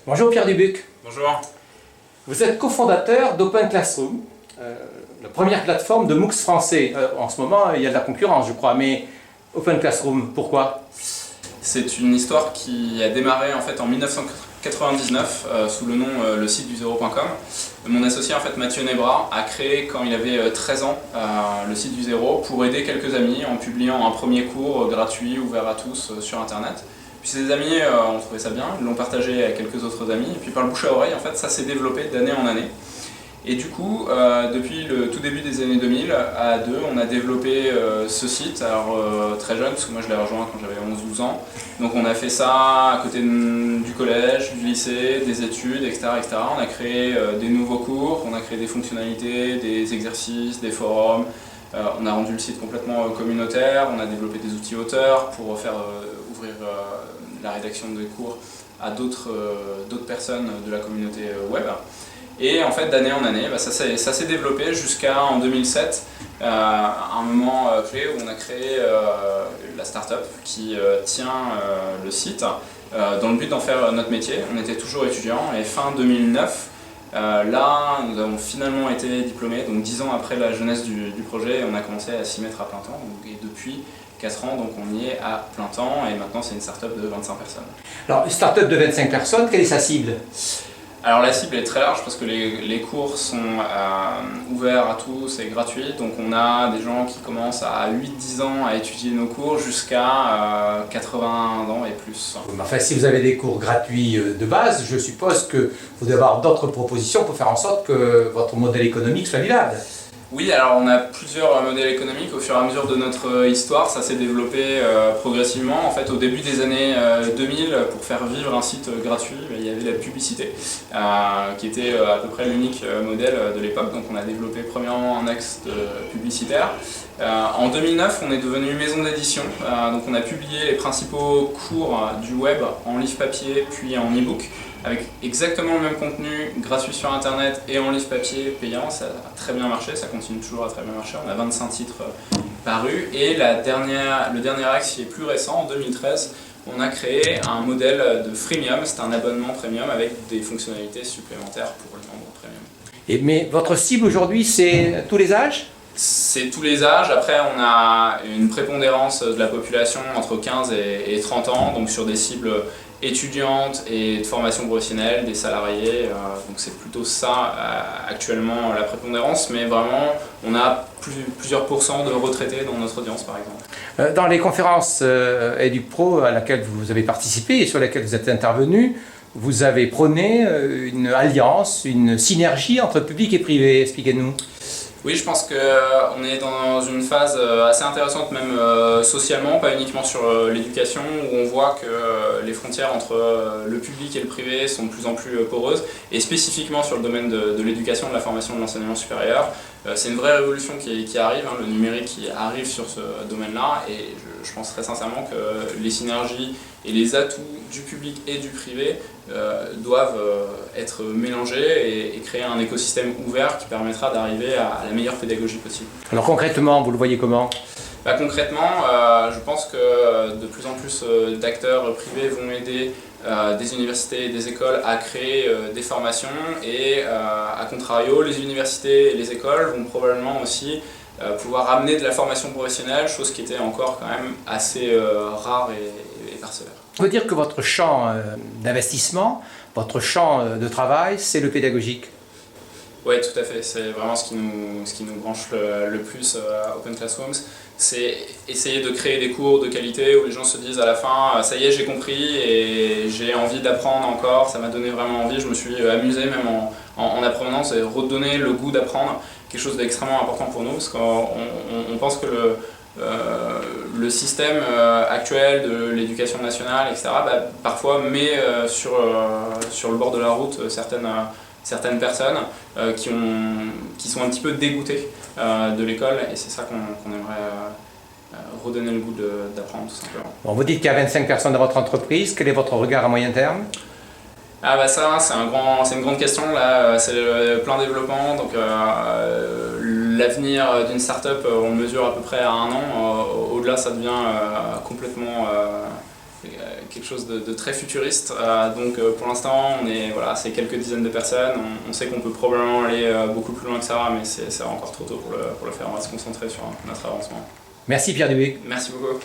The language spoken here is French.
Bonjour Pierre Dubuc. Bonjour. Vous êtes cofondateur d'Open Classroom, la première plateforme de MOOCs français. En ce moment, il y a de la concurrence, je crois, mais Open Classroom, pourquoi? C'est une histoire qui a démarré en fait en 1999 sous le nom le site du zéro.com. Mon associé en fait Mathieu Nebra a créé quand il avait 13 ans le site du zéro pour aider quelques amis en publiant un premier cours gratuit ouvert à tous sur internet. Puis ses amis ont trouvé ça bien, ils l'ont partagé à quelques autres amis et puis par le bouche à oreille en fait ça s'est développé d'année en année. Et du coup, depuis le tout début des années 2000, à deux, on a développé ce site, alors très jeune, parce que moi je l'ai rejoint quand j'avais 11-12 ans. Donc on a fait ça à côté du collège, du lycée, des études, etc. etc. On a créé des nouveaux cours, on a créé des fonctionnalités, des exercices, des forums. On a rendu le site complètement communautaire, on a développé des outils auteurs pour faire ouvrir la rédaction des cours à d'autres personnes de la communauté web. Et en fait, d'année en année, ça s'est développé jusqu'à en 2007, un moment clé où on a créé la start-up qui tient le site dans le but d'en faire notre métier. On était toujours étudiants et fin 2009, là, nous avons finalement été diplômés, donc 10 ans après la jeunesse du projet, on a commencé à s'y mettre à plein temps. Et depuis 4 ans, donc on y est à plein temps et maintenant c'est une start-up de 25 personnes. Alors, une start-up de 25 personnes, quelle est sa cible? Alors la cible est très large parce que les cours sont ouverts à tous et gratuits, donc on a des gens qui commencent à 8-10 ans à étudier nos cours jusqu'à 80 ans et plus. Enfin, si vous avez des cours gratuits de base, je suppose que vous devez avoir d'autres propositions pour faire en sorte que votre modèle économique soit viable. Oui, alors on a plusieurs modèles économiques au fur et à mesure de notre histoire, ça s'est développé progressivement. En fait, au début des années 2000, pour faire vivre un site gratuit, il y avait la publicité, qui était à peu près l'unique modèle de l'époque. Donc on a développé premièrement un axe publicitaire. En 2009, on est devenu maison d'édition, donc on a publié les principaux cours du web en livre papier puis en e-book, avec exactement le même contenu, gratuit sur internet et en livre papier payant. Ça a très bien marché, ça continue toujours à très bien marcher. On a 25 titres parus et le dernier axe qui est plus récent, en 2013, on a créé un modèle de freemium, c'est un abonnement premium avec des fonctionnalités supplémentaires pour les membres premium. Mais votre cible aujourd'hui, c'est tous les âges? C'est tous les âges. Après, on a une prépondérance de la population entre 15 et 30 ans, donc sur des cibles étudiantes et de formation professionnelle, des salariés. Donc c'est plutôt ça actuellement la prépondérance, mais vraiment, on a plusieurs pourcents de retraités dans notre audience, par exemple. Dans les conférences EduPro à laquelle vous avez participé et sur lesquelles vous êtes intervenu, vous avez prôné une alliance, une synergie entre public et privé. Expliquez-nous. Oui, je pense qu'on est dans une phase assez intéressante, même socialement, pas uniquement sur l'éducation, où on voit que les frontières entre le public et le privé sont de plus en plus poreuses, et spécifiquement sur le domaine de l'éducation, de la formation, de l'enseignement supérieur. C'est une vraie révolution qui arrive, le numérique qui arrive sur ce domaine-là, et je pense très sincèrement que les synergies et les atouts du public et du privé doivent être mélangés et créer un écosystème ouvert qui permettra d'arriver à la meilleure pédagogie possible. Alors concrètement, vous le voyez comment? Concrètement, je pense que de plus en plus d'acteurs privés vont aider des universités et des écoles à créer des formations et à contrario, les universités et les écoles vont probablement aussi pouvoir amener de la formation professionnelle, chose qui était encore quand même assez rare et parcellaire. On peut dire que votre champ d'investissement, votre champ de travail, c'est le pédagogique. Oui, tout à fait. C'est vraiment ce qui nous branche le plus à Open Classrooms. C'est essayer de créer des cours de qualité où les gens se disent à la fin « ça y est, j'ai compris et j'ai envie d'apprendre encore, ça m'a donné vraiment envie, je me suis amusé même en apprenant ». C'est redonner le goût d'apprendre, quelque chose d'extrêmement important pour nous parce qu'on pense que le système actuel de l'éducation nationale, etc., parfois met sur le bord de la route certaines personnes qui sont un petit peu dégoûtées de l'école et c'est ça qu'on aimerait redonner le goût d'apprendre tout simplement. Bon, vous dites qu'il y a 25 personnes dans votre entreprise, quel est votre regard à moyen terme? Ça c'est une grande question, là c'est le plein développement, donc l'avenir d'une start-up on le mesure à peu près à 1 an, au-delà ça devient complètement quelque chose de très futuriste. Donc pour l'instant, c'est quelques dizaines de personnes. On sait qu'on peut probablement aller beaucoup plus loin que ça, mais c'est encore trop tôt pour le faire. On va se concentrer sur notre avancement. Merci Pierre Dubuc. Merci beaucoup.